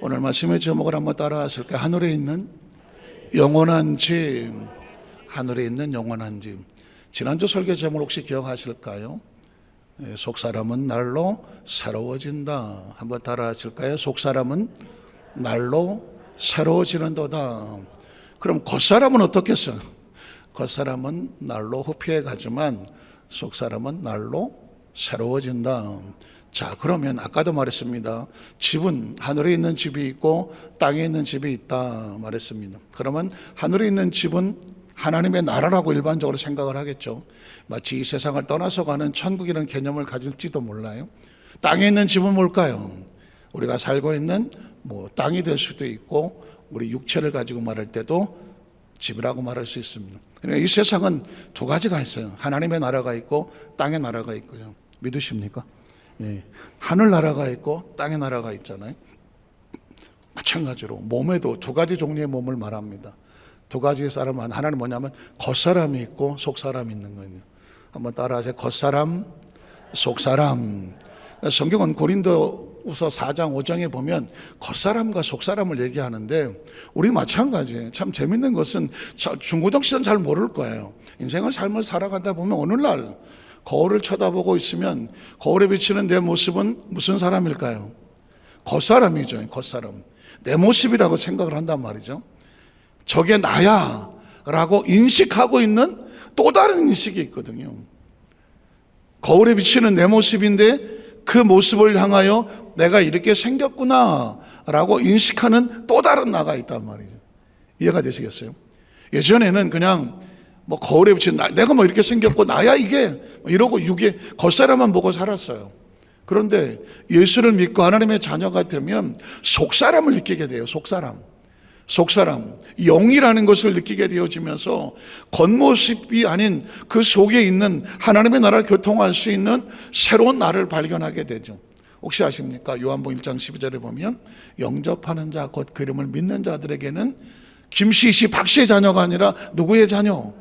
오늘 말씀의 제목을 한번 따라하실까요? 하늘에 있는 영원한 집. 하늘에 있는 영원한 집. 지난주 설교 제목을 혹시 기억하실까요? 속사람은 날로 새로워진다. 한번 따라하실까요? 속사람은 날로 새로워지는도다. 그럼 겉사람은 어떻겠어요? 겉사람은 날로 후피해 가지만 속사람은 날로 새로워진다. 자, 그러면 아까도 말했습니다. 집은 하늘에 있는 집이 있고 땅에 있는 집이 있다 말했습니다. 그러면 하늘에 있는 집은 하나님의 나라라고 일반적으로 생각을 하겠죠. 마치 이 세상을 떠나서 가는 천국이라는 개념을 가질지도 몰라요. 땅에 있는 집은 뭘까요? 우리가 살고 있는 땅이 될 수도 있고 우리 육체를 가지고 말할 때도 집이라고 말할 수 있습니다. 이 세상은 두 가지가 있어요. 하나님의 나라가 있고 땅의 나라가 있고요. 믿으십니까? 예. 하늘나라가 있고 땅의 나라가 있잖아요. 마찬가지로 몸에도 두 가지 종류의 몸을 말합니다. 두 가지의 사람은 하나는 뭐냐면 겉사람이 있고 속사람이 있는 거예요. 한번 따라하세요. 겉사람, 속사람. 성경은 고린도후서 4장 5장에 보면 겉사람과 속사람을 얘기하는데 우리 마찬가지예요. 참 재밌는 것은 중고등학생은 잘 모를 거예요. 인생을 삶을 살아가다 보면 어느 날 거울을 쳐다보고 있으면 거울에 비치는 내 모습은 무슨 사람일까요? 겉사람이죠. 겉사람. 내 모습이라고 생각을 한단 말이죠. 저게 나야 라고 인식하고 있는 또 다른 인식이 있거든요. 거울에 비치는 내 모습인데 그 모습을 향하여 내가 이렇게 생겼구나 라고 인식하는 또 다른 나가 있단 말이죠. 이해가 되시겠어요? 예전에는 그냥 거울에 비친 내가 이렇게 생겼고 나야 이게 이러고 겉사람만 보고 살았어요. 그런데 예수를 믿고 하나님의 자녀가 되면 속사람을 느끼게 돼요. 속사람, 영이라는 것을 느끼게 되어지면서 겉모습이 아닌 그 속에 있는 하나님의 나라를 교통할 수 있는 새로운 나를 발견하게 되죠. 혹시 아십니까? 요한복음 1장 12절에 보면 영접하는 자 곧 그 이름을 믿는 자들에게는 김씨, 박씨의 자녀가 아니라 누구의 자녀?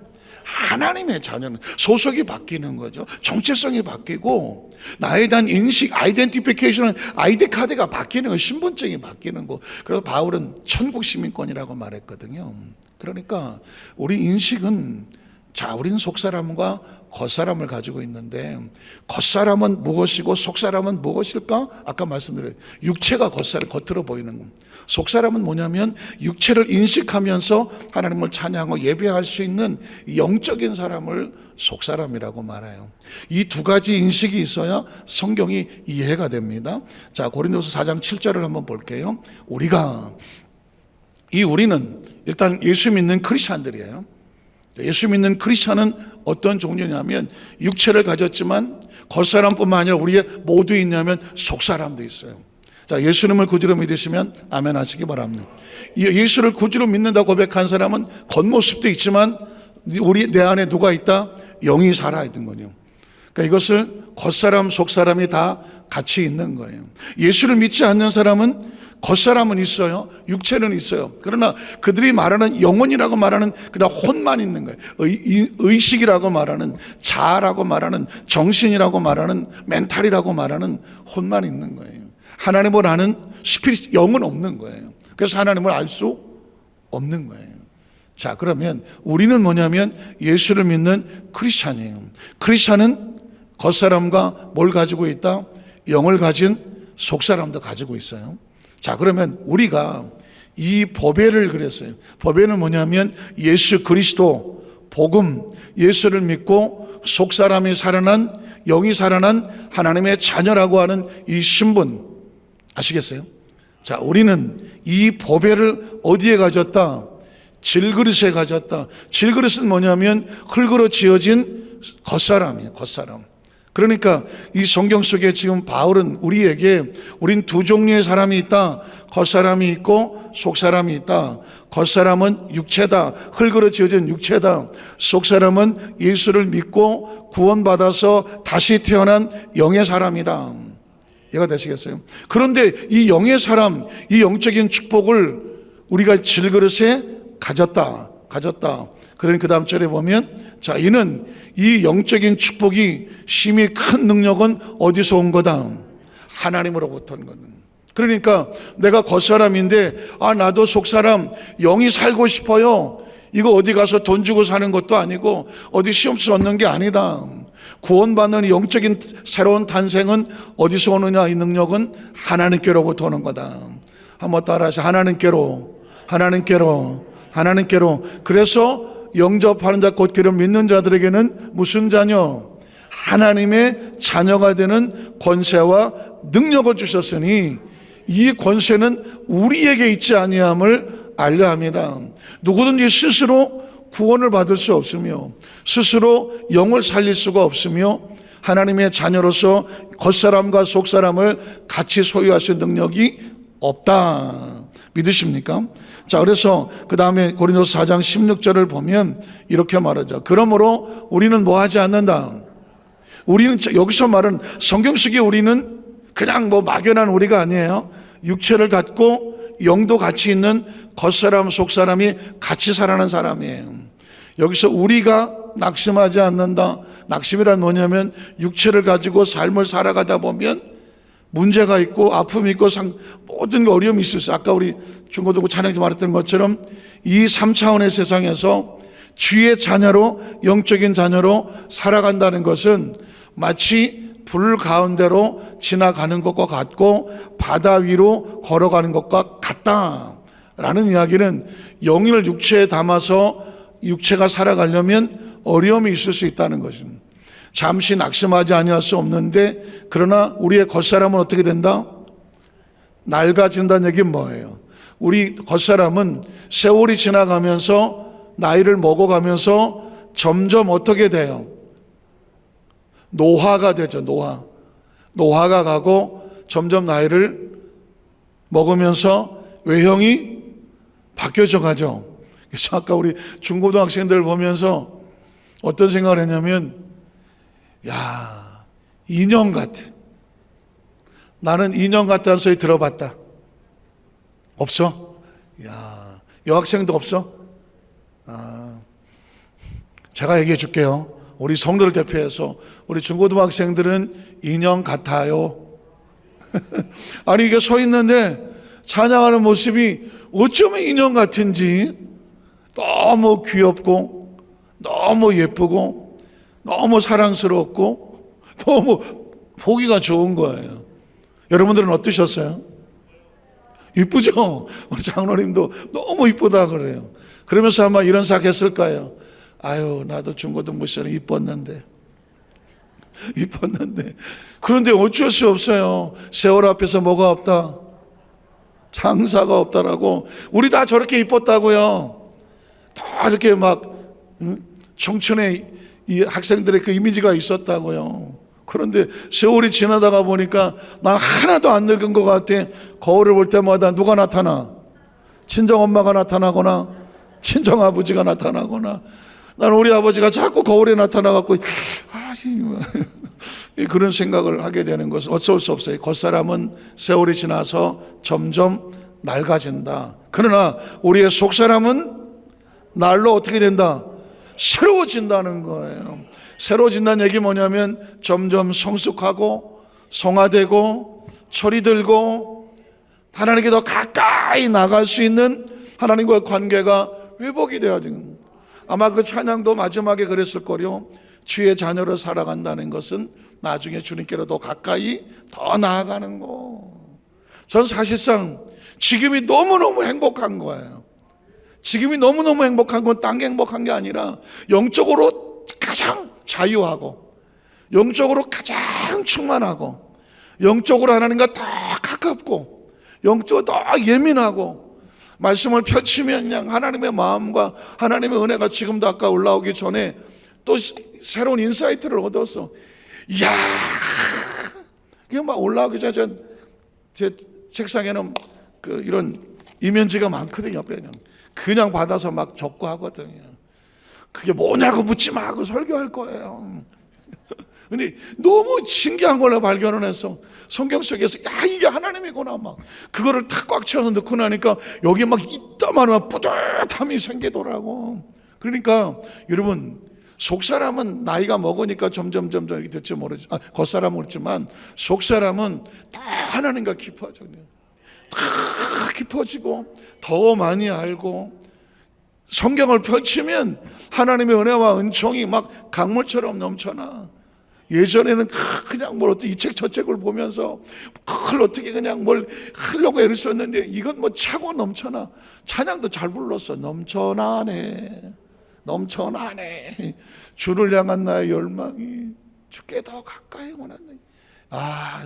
하나님의 자녀는 소속이 바뀌는 거죠. 정체성이 바뀌고 나에 대한 인식, 아이덴티피케이션은 아이디 카드가 바뀌는 거, 신분증이 바뀌는 거. 그래서 바울은 천국 시민권이라고 말했거든요. 그러니까 우리 인식은 우리는 속사람과 겉사람을 가지고 있는데 겉사람은 무엇이고 속사람은 무엇일까? 아까 말씀드린 육체가 겉으로 보이는 거. 속사람은 뭐냐면 육체를 인식하면서 하나님을 찬양하고 예배할 수 있는 영적인 사람을 속사람이라고 말해요. 이 두 가지 인식이 있어야 성경이 이해가 됩니다. 자, 고린도서 4장 7절을 한번 볼게요. 우리는 일단 예수 믿는 크리스찬들이에요. 예수 믿는 크리스찬은 어떤 종류냐면 육체를 가졌지만 겉사람뿐만 아니라 우리의 모두 있냐면 속사람도 있어요. 자, 예수님을 구주로 믿으시면 아멘 하시기 바랍니다. 예수를 구주로 믿는다고 고백한 사람은 겉모습도 있지만 내 안에 누가 있다? 영이 살아있는 거예요. 그러니까 이것을 겉사람, 속사람이 다 같이 있는 거예요. 예수를 믿지 않는 사람은 겉사람은 있어요. 육체는 있어요. 그러나 그들이 말하는 영혼이라고 말하는 그냥 혼만 있는 거예요. 의식이라고 말하는 자아라고 말하는 정신이라고 말하는 멘탈이라고 말하는 혼만 있는 거예요. 하나님을 아는 스피릿, 영은 없는 거예요. 그래서 하나님을 알 수 없는 거예요. 자, 그러면 우리는 뭐냐면 예수를 믿는 크리스찬이에요. 크리스찬은 겉사람과 뭘 가지고 있다? 영을 가진 속사람도 가지고 있어요. 자, 그러면 우리가 이 보배를 그랬어요. 보배는 뭐냐면 예수 그리스도, 복음, 예수를 믿고 속사람이 살아난, 영이 살아난 하나님의 자녀라고 하는 이 신분 아시겠어요? 자, 우리는 이 보배를 어디에 가졌다? 질그릇에 가졌다. 질그릇은 뭐냐면 흙으로 지어진 겉사람이에요. 겉사람. 그러니까 이 성경 속에 지금 바울은 우리에게 우린 두 종류의 사람이 있다. 겉사람이 있고 속사람이 있다. 겉사람은 육체다. 흙으로 지어진 육체다. 속사람은 예수를 믿고 구원받아서 다시 태어난 영의 사람이다. 이해가 되시겠어요? 그런데 이 영의 사람, 이 영적인 축복을 우리가 질그릇에 가졌다. 그러니 그 다음 절에 보면 자, 이는 이 영적인 축복이 심히 큰 능력은 어디서 온 거다? 하나님으로부터 온 거다. 그러니까 내가 겉사람인데 나도 속사람 영이 살고 싶어요. 이거 어디 가서 돈 주고 사는 것도 아니고 어디 시험수 얻는 게 아니다. 구원받는 영적인 새로운 탄생은 어디서 오느냐? 이 능력은 하나님께로부터 오는 거다. 한번 따라하세요. 하나님께로. 그래서 영접하는 자 곧 그를 믿는 자들에게는 무슨 자녀? 하나님의 자녀가 되는 권세와 능력을 주셨으니 이 권세는 우리에게 있지 아니함을 알려 합니다. 누구든지 스스로 구원을 받을 수 없으며 스스로 영을 살릴 수가 없으며 하나님의 자녀로서 겉사람과 속사람을 같이 소유할 수 있는 능력이 없다. 믿으십니까? 자, 그래서 그 다음에 고린도서 4장 16절을 보면 이렇게 말하죠. 그러므로 우리는 뭐 하지 않는다. 우리는 여기서 말은 성경 속에 우리는 그냥 막연한 우리가 아니에요. 육체를 갖고 영도 같이 있는 겉사람 속사람이 같이 살아가는 사람이에요. 여기서 우리가 낙심하지 않는다. 낙심이란 뭐냐면 육체를 가지고 삶을 살아가다 보면 문제가 있고 아픔이 있고 모든 어려움이 있을. 아까 우리 중고등부 찬양에서 말했던 것처럼 이 3차원의 세상에서 주의 자녀로 영적인 자녀로 살아간다는 것은 마치 불 가운데로 지나가는 것과 같고 바다 위로 걸어가는 것과 같다라는 이야기는 영을 육체에 담아서 육체가 살아가려면 어려움이 있을 수 있다는 것입니다. 잠시 낙심하지 아니할 수 없는데 그러나 우리의 겉사람은 어떻게 된다? 낡아진다는 얘기는 뭐예요? 우리 겉사람은 세월이 지나가면서 나이를 먹어가면서 점점 어떻게 돼요? 노화가 되죠. 노화가 가고 점점 나이를 먹으면서 외형이 바뀌어져 가죠. 그래서 아까 우리 중고등학생들 보면서 어떤 생각을 했냐면 인형 같아. 나는 인형 같다는 소리 들어봤다. 없어? 여학생도 없어? 제가 얘기해 줄게요. 우리 성도를 대표해서 우리 중고등학생들은 인형 같아요. 아니 이게 서 있는데 찬양하는 모습이 어쩌면 인형 같은지 너무 귀엽고 너무 예쁘고 너무 사랑스럽고 너무 보기가 좋은 거예요. 여러분들은 어떠셨어요? 이쁘죠? 우리 장로님도 너무 이쁘다 그래요. 그러면서 아마 이런 생각했을 거예요. 아유, 나도 중고등부 시절에 이뻤는데. 그런데 어쩔 수 없어요. 세월 앞에서 뭐가 없다? 장사가 없다라고. 우리 다 저렇게 이뻤다고요. 다 이렇게 청춘의 이 학생들의 그 이미지가 있었다고요. 그런데 세월이 지나다가 보니까 난 하나도 안 늙은 것 같아. 거울을 볼 때마다 누가 나타나? 친정엄마가 나타나거나 친정아버지가 나타나거나 나는 우리 아버지가 자꾸 거울에 나타나갖고 그런 생각을 하게 되는 것은 어쩔 수 없어요. 겉사람은 세월이 지나서 점점 낡아진다. 그러나 우리의 속사람은 날로 어떻게 된다? 새로워진다는 거예요. 새로워진다는 얘기 뭐냐면 점점 성숙하고 성화되고 철이 들고 하나님께 더 가까이 나갈 수 있는 하나님과의 관계가 회복이 되어지는. 아마 그 찬양도 마지막에 그랬을 거요. 주의 자녀로 살아간다는 것은 나중에 주님께로 더 가까이 더 나아가는 거. 전 사실상 지금이 너무너무 행복한 거예요. 지금이 너무너무 행복한 건 딴 게 행복한 게 아니라 영적으로 가장 자유하고 영적으로 가장 충만하고 영적으로 하나님과 더 가깝고 영적으로 더 예민하고 말씀을 펼치면 그냥 하나님의 마음과 하나님의 은혜가 지금도 아까 올라오기 전에 또 새로운 인사이트를 얻었어. 이야, 그게 막 올라오기 전에 제 책상에는 이런 이면지가 많거든요. 그냥 받아서 막 적고 하거든요. 그게 뭐냐고 묻지 마고 설교할 거예요. 근데 너무 신기한 걸 발견을 했어. 성경 속에서 이게 하나님이구나 막 그거를 탁 꽉 채워서 넣고 나니까 여기 막 이따만한 뿌듯함이 생기더라고. 그러니까 여러분 속사람은 나이가 먹으니까 점점 이렇게 될지 모르지. 겉사람은 그렇지만 속사람은 다 하나님과 깊어져. 더 깊어지고 더 많이 알고, 성경을 펼치면 하나님의 은혜와 은총이 막 강물처럼 넘쳐나. 예전에는 그냥 뭘 어떻게 이 책 저 책을 보면서 그걸 어떻게 그냥 뭘 하려고 애를 썼는데, 이건 뭐 차고 넘쳐나. 찬양도 잘 불렀어. 넘쳐나네, 넘쳐나네. 주를 향한 나의 열망이 주께 더 가까이 원하네.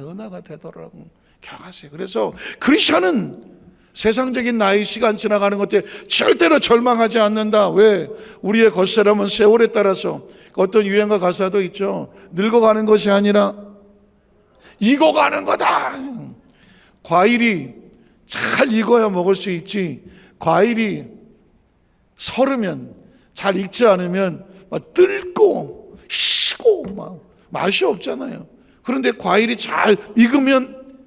은혜가 되더라고. 경하세요. 그래서 크리스천은 세상적인 나이, 시간 지나가는 것 때문에 절대로 절망하지 않는다. 왜? 우리의 겉사람은 세월에 따라서, 어떤 유행가 가사도 있죠. 늙어가는 것이 아니라 익어가는 거다. 과일이 잘 익어야 먹을 수 있지, 과일이 서르면, 잘 익지 않으면 막 뜰고 시고 막 맛이 없잖아요. 그런데 과일이 잘 익으면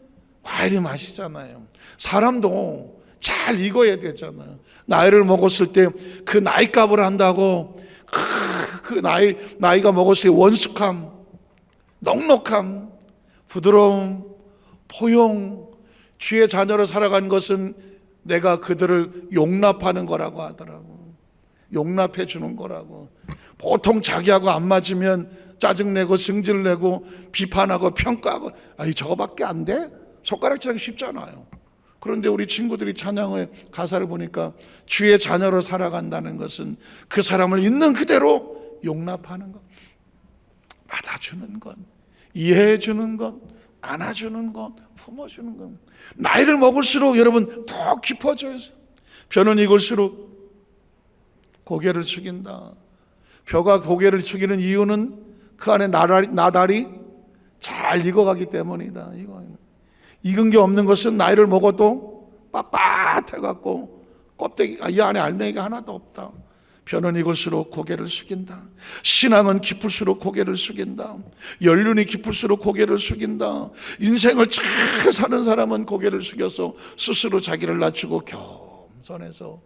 과일이 맛이잖아요. 사람도 잘 익어야 되잖아요. 나이를 먹었을 때 그 나이값을 한다고 그 나이가 먹었을 때 원숙함, 넉넉함, 부드러움, 포용, 주의 자녀로 살아가는 것은 내가 그들을 용납하는 거라고 하더라고. 용납해 주는 거라고. 보통 자기하고 안 맞으면 짜증내고 승질내고 비판하고 평가하고, 저거밖에 안 돼? 손가락질하기 쉽잖아요. 그런데 우리 친구들이 찬양의 가사를 보니까 주의 자녀로 살아간다는 것은 그 사람을 있는 그대로 용납하는 것, 받아주는 것, 이해해 주는 것, 안아주는 것, 품어주는 것. 나이를 먹을수록 여러분 더 깊어져요. 벼는 익을수록 고개를 숙인다. 벼가 고개를 숙이는 이유는 그 안에 나달이 잘 익어가기 때문이다. 익은 게 없는 것은 나이를 먹어도 빳빳해갖고 껍데기가, 이 안에 알맹이가 하나도 없다. 벼는 익을수록 고개를 숙인다. 신앙은 깊을수록 고개를 숙인다. 연륜이 깊을수록 고개를 숙인다. 인생을 잘 사는 사람은 고개를 숙여서 스스로 자기를 낮추고 겸손해서,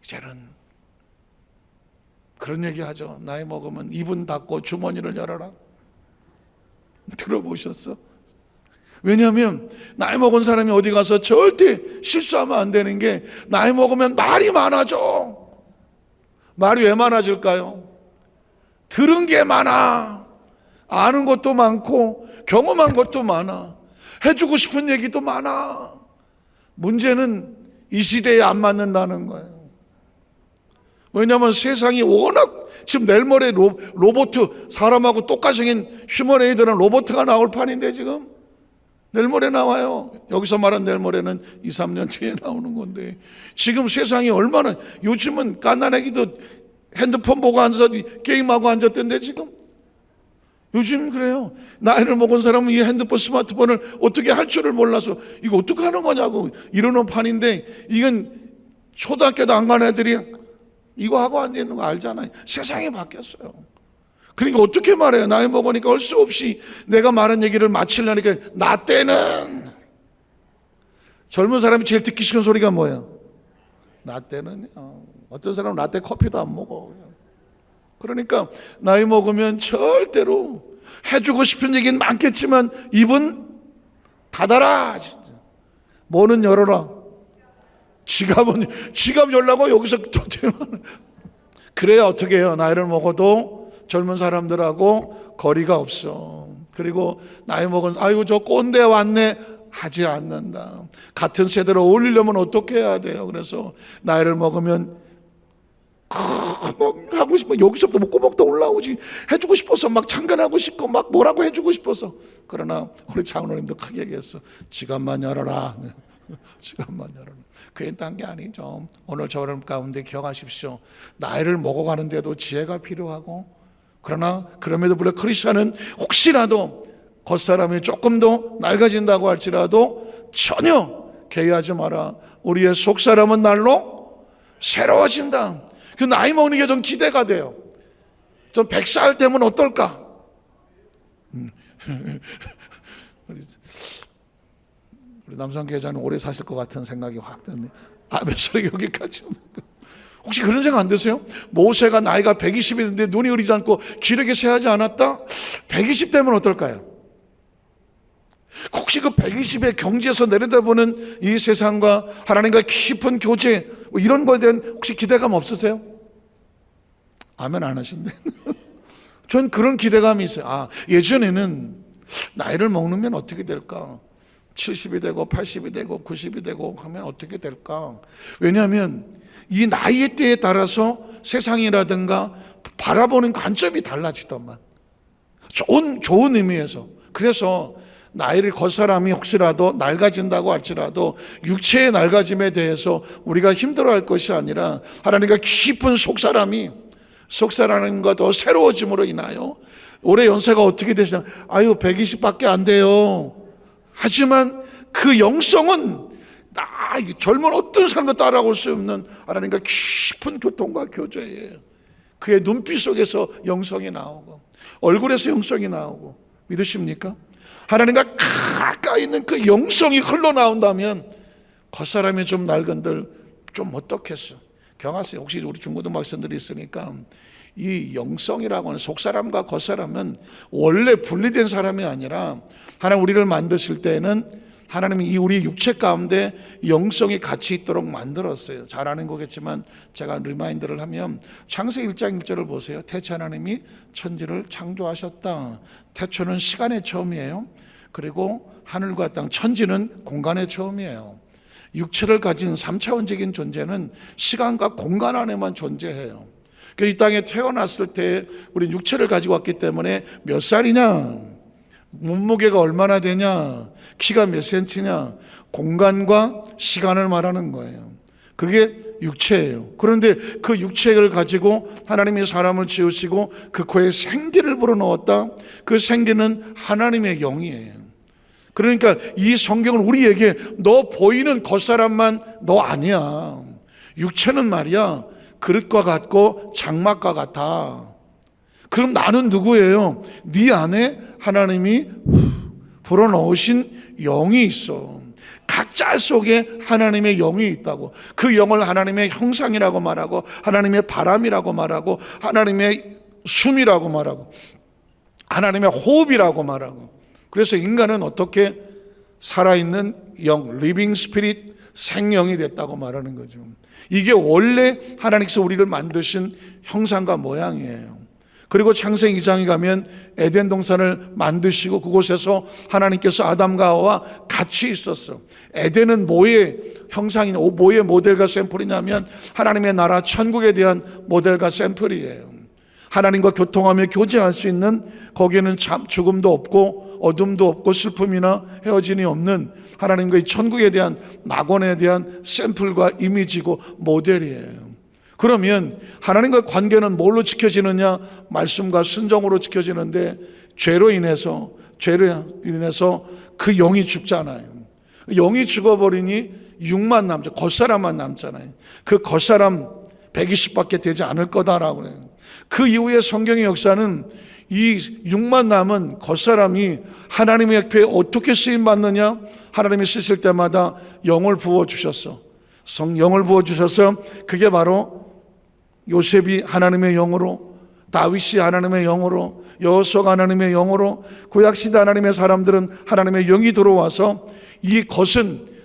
이제는 그런 얘기 하죠. 나이 먹으면 입은 닫고 주머니를 열어라. 들어보셨어? 왜냐하면 나이 먹은 사람이 어디 가서 절대 실수하면 안 되는 게, 나이 먹으면 말이 많아져. 말이 왜 많아질까요? 들은 게 많아. 아는 것도 많고 경험한 것도 많아. 해주고 싶은 얘기도 많아. 문제는 이 시대에 안 맞는다는 거예요. 왜냐하면 세상이 워낙, 지금 내일 모레 로봇, 사람하고 똑같이 생긴 휴머노이드는 로봇가 나올 판인데, 지금 내일 모레 나와요. 여기서 말한 내일 모레는 2, 3년 뒤에 나오는 건데, 지금 세상이 얼마나, 요즘은 갓난아기도 핸드폰 보고 앉아서 게임하고 앉았던데, 지금 요즘 그래요. 나이를 먹은 사람은 이 핸드폰, 스마트폰을 어떻게 할 줄을 몰라서 이거 어떻게 하는 거냐고 이러는 판인데, 이건 초등학교도 안 가는 애들이 이거 하고 앉아있는 거 알잖아요. 세상이 바뀌었어요. 그러니까 어떻게 말해요? 나이 먹으니까 할 수 없이 내가 말한 얘기를 마치려니까, 나 때는, 젊은 사람이 제일 듣기 싫은 소리가 뭐예요? 나 때는, 어떤 사람은 나 때 커피도 안 먹어. 그러니까 나이 먹으면 절대로 해주고 싶은 얘기는 많겠지만 입은 닫아라. 진짜. 뭐는 열어라. 지갑 열라고 여기서 그래야 어떻게 해요? 나이를 먹어도 젊은 사람들하고 거리가 없어. 그리고 나이 먹은, 아이고 저 꼰대 왔네 하지 않는다. 같은 세대로 어울리려면 어떻게 해야 돼요? 그래서 나이를 먹으면 하고 싶어. 여기서부터 목구멍도 올라오지. 해주고 싶어서 막 참견하고 싶고 막 뭐라고 해주고 싶어서. 그러나 우리 장로님도 크게 얘기했어. 지갑만 열어라. 지갑만 열어라. 그게 딴 게 아니죠. 오늘 저런 가운데 기억하십시오. 나이를 먹어가는데도 지혜가 필요하고, 그러나 그럼에도 불구하고 크리스천은 혹시라도 겉사람이 조금 더 낡아진다고 할지라도 전혀 개의하지 마라. 우리의 속사람은 날로 새로워진다. 그 나이 먹는 게 좀 기대가 돼요. 좀 100살 되면 어떨까? 우리 남성 계좌는 오래 사실 것 같은 생각이 확 드네. 몇 살에 여기까지? 혹시 그런 생각 안 드세요? 모세가 나이가 120인데 눈이 흐리지 않고 기력이 새하지 않았다? 120 되면 어떨까요? 혹시 그 120의 경지에서 내려다보는 이 세상과 하나님과 깊은 교제, 뭐 이런 거에 대한 혹시 기대감 없으세요? 아멘 안 하신대. 전 그런 기대감이 있어요. 예전에는 나이를 먹으면 어떻게 될까? 70이 되고 80이 되고 90이 되고 하면 어떻게 될까? 왜냐하면 이 나이의 때에 따라서 세상이라든가 바라보는 관점이 달라지더만. 좋은 의미에서. 그래서 나이를 건 사람이 혹시라도 낡아진다고 할지라도 육체의 낡아짐에 대해서 우리가 힘들어할 것이 아니라 하나님과 깊은 속사라는 것 더 새로워짐으로 인하여 올해 연세가 어떻게 되시나? 120밖에 안 돼요. 하지만 그 영성은 젊은 어떤 사람도 따라올 수 없는 하나님과 깊은 교통과 교제예요. 그의 눈빛 속에서 영성이 나오고 얼굴에서 영성이 나오고. 믿으십니까? 하나님과 가까이 있는 그 영성이 흘러나온다면 겉사람이 좀 낡은들 좀 어떻겠어? 경하세요. 혹시 우리 중고등부 학생들이 있으니까 이 영성이라고 하는 속사람과 겉사람은 원래 분리된 사람이 아니라 하나님 우리를 만드실 때는 하나님이 이 우리 육체 가운데 영성이 같이 있도록 만들었어요. 잘 아는 거겠지만 제가 리마인드를 하면 창세기 1장 1절을 보세요. 태초 하나님이 천지를 창조하셨다. 태초는 시간의 처음이에요. 그리고 하늘과 땅, 천지는 공간의 처음이에요. 육체를 가진 3차원적인 존재는 시간과 공간 안에만 존재해요. 이 땅에 태어났을 때 우리 육체를 가지고 왔기 때문에 몇 살이냐, 몸무게가 얼마나 되냐, 키가 몇 센치냐, 공간과 시간을 말하는 거예요. 그게 육체예요. 그런데 그 육체를 가지고 하나님이 사람을 지으시고 그 코에 생기를 불어넣었다. 그 생기는 하나님의 영이에요. 그러니까 이 성경은 우리에게 너 보이는 겉사람만 너 아니야. 육체는 말이야 그릇과 같고 장막과 같아. 그럼 나는 누구예요? 네 안에 하나님이 불어넣으신 영이 있어. 각자 속에 하나님의 영이 있다고. 그 영을 하나님의 형상이라고 말하고 하나님의 바람이라고 말하고 하나님의 숨이라고 말하고 하나님의 호흡이라고 말하고. 그래서 인간은 어떻게 살아있는 영, 리빙 스피릿, 생명이 됐다고 말하는 거죠. 이게 원래 하나님께서 우리를 만드신 형상과 모양이에요. 그리고 창세기 2장에 가면 에덴 동산을 만드시고 그곳에서 하나님께서 아담과 하와와 같이 있었어. 에덴은 뭐의 형상이냐, 뭐의 모델과 샘플이냐면 하나님의 나라 천국에 대한 모델과 샘플이에요. 하나님과 교통하며 교제할 수 있는, 거기에는 참 죽음도 없고 어둠도 없고 슬픔이나 헤어짐이 없는 하나님과 이 천국에 대한 낙원에 대한 샘플과 이미지고 모델이에요. 그러면 하나님과 관계는 뭘로 지켜지느냐? 말씀과 순종으로 지켜지는데 죄로 인해서 그 영이 죽잖아요. 영이 죽어버리니 육만 남죠. 겉사람만 남잖아요. 그 겉사람 120밖에 되지 않을 거다라고 해요. 그 이후에 성경의 역사는 이 육만 남은 겉사람이 하나님의 옆에 어떻게 쓰임받느냐? 하나님이 쓰실 때마다 영을 부어주셨어. 성령을 부어주셔서 그게 바로 요셉이 하나님의 영으로, 다윗이 하나님의 영으로, 여호수아가 하나님의 영으로, 구약시대 하나님의 사람들은 하나님의 영이 들어와서 이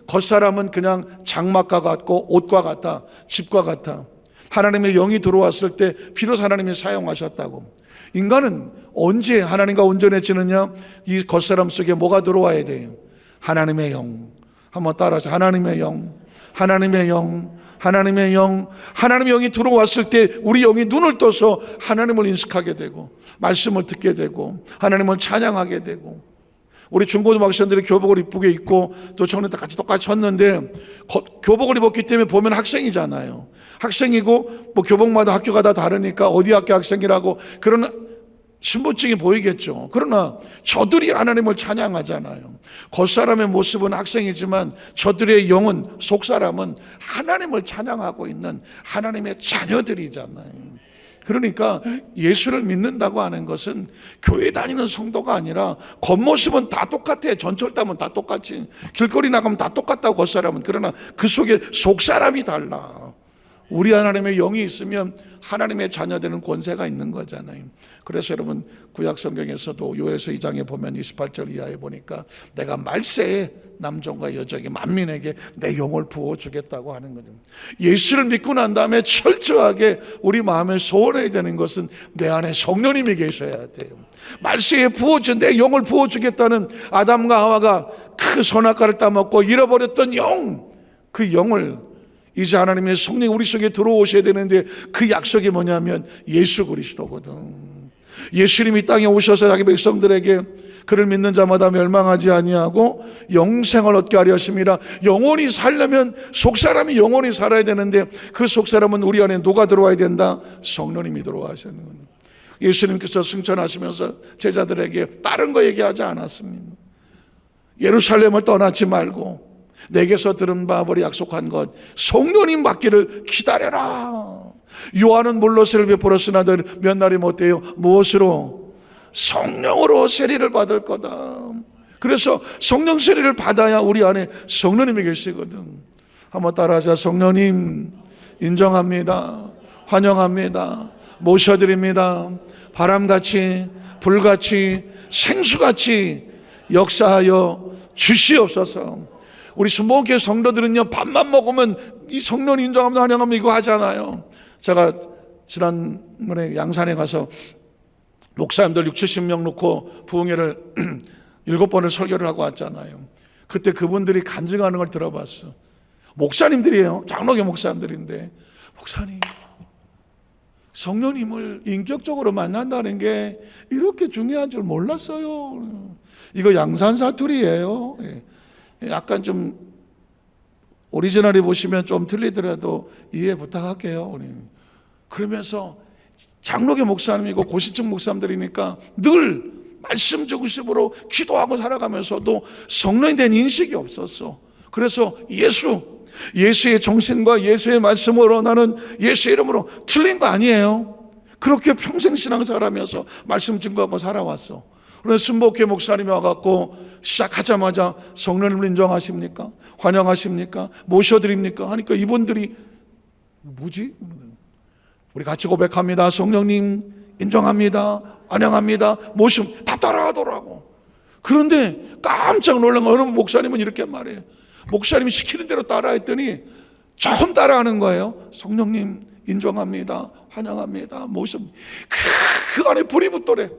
겉사람은 그냥 장막과 같고 옷과 같아, 집과 같아. 하나님의 영이 들어왔을 때 비로소 하나님이 사용하셨다고. 인간은 언제 하나님과 온전해지느냐? 이 겉사람 속에 뭐가 들어와야 돼요? 하나님의 영. 한번 따라서 하나님의 영, 하나님의 영, 하나님의 영. 하나님의 영이 들어왔을 때 우리 영이 눈을 떠서 하나님을 인식하게 되고 말씀을 듣게 되고 하나님을 찬양하게 되고. 우리 중고등부 학생들이 교복을 이쁘게 입고 또 저는 같이 똑같이 쳤는데 교복을 입었기 때문에 보면 학생이잖아요. 학생이고 뭐 교복마다 학교가 다 다르니까 어디 학교 학생이라고 그런 신분증이 보이겠죠. 그러나 저들이 하나님을 찬양하잖아요. 겉사람의 모습은 학생이지만 저들의 영은, 속사람은 하나님을 찬양하고 있는 하나님의 자녀들이잖아요. 그러니까 예수를 믿는다고 하는 것은 교회 다니는 성도가 아니라 겉모습은 다 똑같아. 전철 타면 다 똑같지. 길거리 나가면 다 똑같다고 겉사람은. 그러나 그 속에 속사람이 달라. 우리 하나님의 영이 있으면 하나님의 자녀되는 권세가 있는 거잖아요. 그래서 여러분 구약 성경에서도 요엘서 2장에 보면 28절 이하에 보니까 내가 말세에 남종과 여종에게 만민에게 내 영을 부어주겠다고 하는 거죠. 예수를 믿고 난 다음에 철저하게 우리 마음에 소원해야 되는 것은 내 안에 성령님이 계셔야 돼요. 말세에 부어준 내 영을 부어주겠다는 아담과 하와가 그 선악과를 따먹고 잃어버렸던 영, 그 영을 이제 하나님의 성령이 우리 속에 들어오셔야 되는데 그 약속이 뭐냐면 예수 그리스도거든. 예수님이 땅에 오셔서 자기 백성들에게 그를 믿는 자마다 멸망하지 아니하고 영생을 얻게 하려 하심이라. 영원히 살려면 속사람이 영원히 살아야 되는데 그 속사람은 우리 안에 누가 들어와야 된다? 성령님이 들어와셔야 하는 거예요. 예수님께서 승천하시면서 제자들에게 다른 거 얘기하지 않았습니다. 예루살렘을 떠나지 말고 내게서 들은 바버리 약속한 것 성령님 받기를 기다려라. 요한은 물로 세를 베풀었으나 몇 날이 못돼요. 무엇으로? 성령으로 세례를 받을 거다. 그래서 성령 세례를 받아야 우리 안에 성령님이 계시거든. 한번 따라하자. 성령님 인정합니다. 환영합니다. 모셔드립니다. 바람같이 불같이 생수같이 역사하여 주시옵소서. 우리 순복음교회 성도들은요 밥만 먹으면 이 성령 인정합니다 환영합니다 이거 하잖아요. 제가 지난번에 양산에 가서 목사님들 60-70명 놓고 부흥회를 7번을 설교를 하고 왔잖아요. 그때 그분들이 간증하는 걸 들어봤어. 목사님들이에요. 장로교 목사님들인데 목사님 성령님을 인격적으로 만난다는 게 이렇게 중요한 줄 몰랐어요. 이거 양산 사투리예요. 약간 좀 오리지널이 보시면 좀 틀리더라도 이해 부탁할게요. 그러면서 장로교 목사님이고 고시청 목사님들이니까 늘 말씀 중심으로 기도하고 살아가면서도 성령에 대한 인식이 없었어. 그래서 예수의 정신과 예수의 말씀으로 나는 예수의 이름으로 틀린 거 아니에요. 그렇게 평생 신앙생활하면서 말씀 증거하고 살아왔어. 그래서 순복회 목사님이 와갖고 시작하자마자 성령님을 인정하십니까? 환영하십니까? 모셔드립니까? 하니까 이분들이 뭐지? 우리 같이 고백합니다. 성령님 인정합니다. 환영합니다. 모심 다 따라하더라고. 그런데 깜짝 놀란 거 어느 목사님은 이렇게 말해요. 목사님이 시키는 대로 따라했더니 처음 따라하는 거예요. 성령님 인정합니다. 환영합니다. 모심 그 안에 불이 붙더래.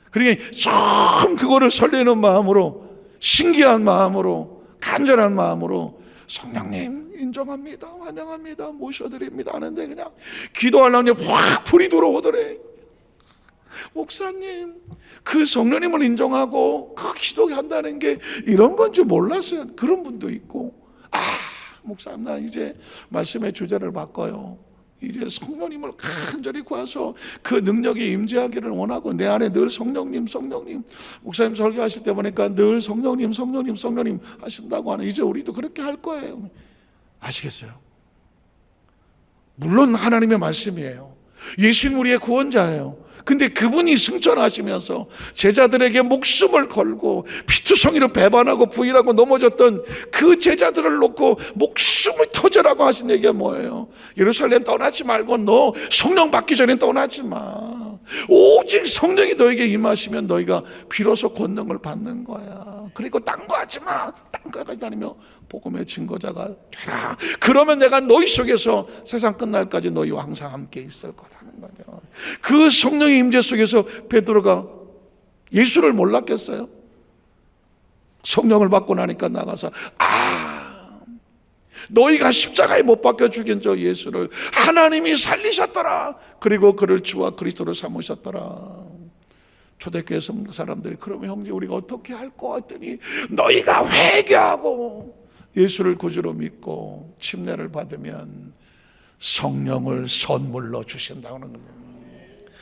그러니까 처음 그거를 설레는 마음으로 신기한 마음으로 간절한 마음으로 성령님 인정합니다. 환영합니다. 모셔드립니다 하는데 그냥 기도하려니 확 불이 들어오더래. 목사님 그 성령님을 인정하고 그 기도한다는 게 이런 건지 몰랐어요. 그런 분도 있고 목사님 나 이제 말씀의 주제를 바꿔요. 이제 성령님을 간절히 구해서 그 능력이 임재하기를 원하고 내 안에 늘 성령님 목사님 설교하실 때 보니까 늘 성령님 하신다고 하는 이제 우리도 그렇게 할 거예요. 아시겠어요? 물론 하나님의 말씀이에요. 예수님 우리의 구원자예요. 근데 그분이 승천하시면서 제자들에게 목숨을 걸고 피투성이를 배반하고 부인하고 넘어졌던 그 제자들을 놓고 목숨을 터져라고 하신 얘기가 뭐예요? 예루살렘 떠나지 말고 너 성령 받기 전에 떠나지 마. 오직 성령이 너에게 임하시면 너희가 비로소 권능을 받는 거야. 그리고 딴 거 하지 마. 딴 거까지 다니며 복음의 증거자가 되라. 그러면 내가 너희 속에서 세상 끝날까지 너희와 항상 함께 있을 거라는 거죠. 그 성령의 임재 속에서 베드로가 예수를 몰랐겠어요? 성령을 받고 나니까 나가서 너희가 십자가에 못 박혀 죽인 저 예수를 하나님이 살리셨더라. 그리고 그를 주와 그리스도로 삼으셨더라. 초대교회 사람들이 그러면 형제 우리가 어떻게 할 거 했더니 너희가 회개하고 예수를 구주로 믿고 침례를 받으면 성령을 선물로 주신다는 겁니다.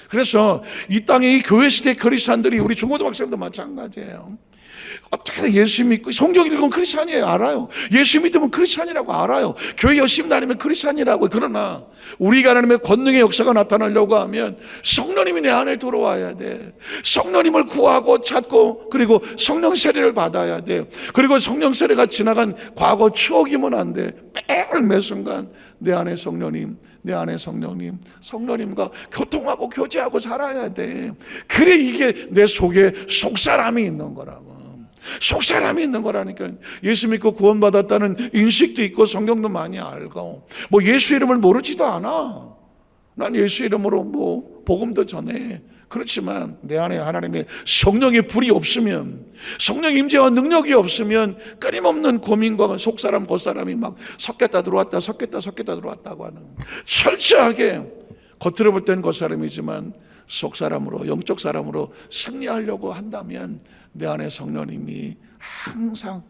그래서 이 땅에 이 교회 시대 크리스찬들이 우리 중고등학생도 마찬가지예요. 어떻게 예수 믿고 성경 읽으면 크리스찬이에요. 알아요. 예수 믿으면 크리스찬이라고 알아요. 교회 열심히 다니면 크리스찬이라고. 그러나 우리가 하나님의 권능의 역사가 나타나려고 하면 성령님이 내 안에 들어와야 돼. 성령님을 구하고 찾고 그리고 성령 세례를 받아야 돼. 그리고 성령 세례가 지나간 과거 추억이면 안 돼. 매일 정말 매 순간 내 안에 성령님, 내 안에 성령님, 성령님과 교통하고 교제하고 살아야 돼. 그래 이게 내 속에 속사람이 있는 거라고. 속사람이 있는 거라니까. 예수 믿고 구원받았다는 인식도 있고 성경도 많이 알고 뭐 예수 이름을 모르지도 않아. 난 예수 이름으로 뭐 복음도 전해. 그렇지만 내 안에 하나님의 성령의 불이 없으면, 성령 임재와 능력이 없으면 끊임없는 고민과 속사람 겉사람이 막 섞였다 들어왔다 섞였다 들어왔다고 하는, 철저하게 겉으로 볼 때는 겉사람이지만 속사람으로, 영적 사람으로 승리하려고 한다면 내 안에 성령님이 항상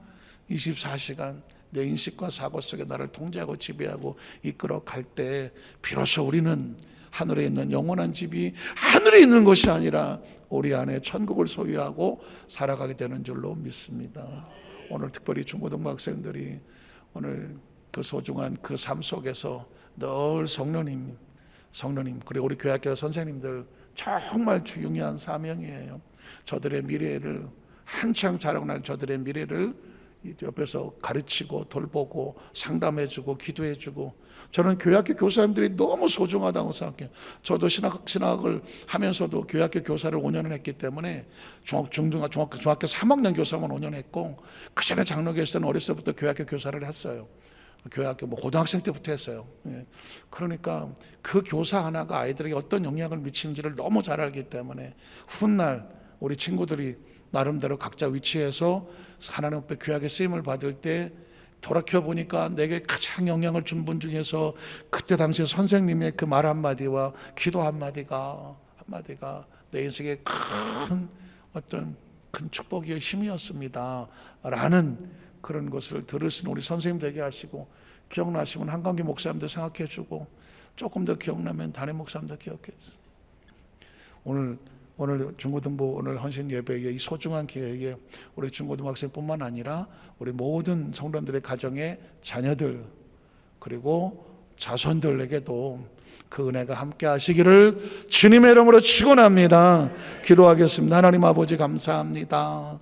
24시간 내 인식과 사고 속에 나를 통제하고 지배하고 이끌어 갈 때 비로소 우리는 하늘에 있는 영원한 집이 하늘에 있는 것이 아니라 우리 안에 천국을 소유하고 살아가게 되는 줄로 믿습니다. 오늘 특별히 중고등부 학생들이 오늘 그 소중한 그 삶 속에서 늘 성령님 그리고 우리 교회학교 선생님들 정말 중요한 사명이에요. 저들의 미래를, 한창 자라날 저들의 미래를 옆에서 가르치고 돌보고 상담해주고 기도해주고, 저는 교회학교 교사님들이 너무 소중하다고 생각해요. 저도 신학을 하면서도 교회학교 교사를 5년을 했기 때문에 중학교 3학년 교사만 5년 했고, 그 전에 장로교회 때는 어렸을 때부터 교회학교 교사를 했어요. 교회학교 고등학생 때부터 했어요. 그러니까 그 교사 하나가 아이들에게 어떤 영향을 미치는지를 너무 잘 알기 때문에 훗날 우리 친구들이 나름대로 각자 위치에서 하나님 앞에 귀하게 쓰임을 받을 때 돌아켜보니까 내게 가장 영향을 준 분 중에서 그때 당시 선생님의 그 말 한마디와 기도 한마디가 내 인생에 큰 어떤 큰 축복의 힘이었습니다 라는 그런 것을 들을 수 있는 우리 선생님 되게 하시고, 기억나시면 한강기 목사님도 생각해 주고, 조금 더 기억나면 담임 목사님도 기억해 주세요. 오늘 중고등부 오늘 헌신 예배의 이 소중한 기회에 우리 중고등부 학생뿐만 아니라 우리 모든 성도들의 가정의 자녀들 그리고 자손들에게도 그 은혜가 함께 하시기를 주님의 이름으로 축원합니다. 기도하겠습니다. 하나님 아버지 감사합니다.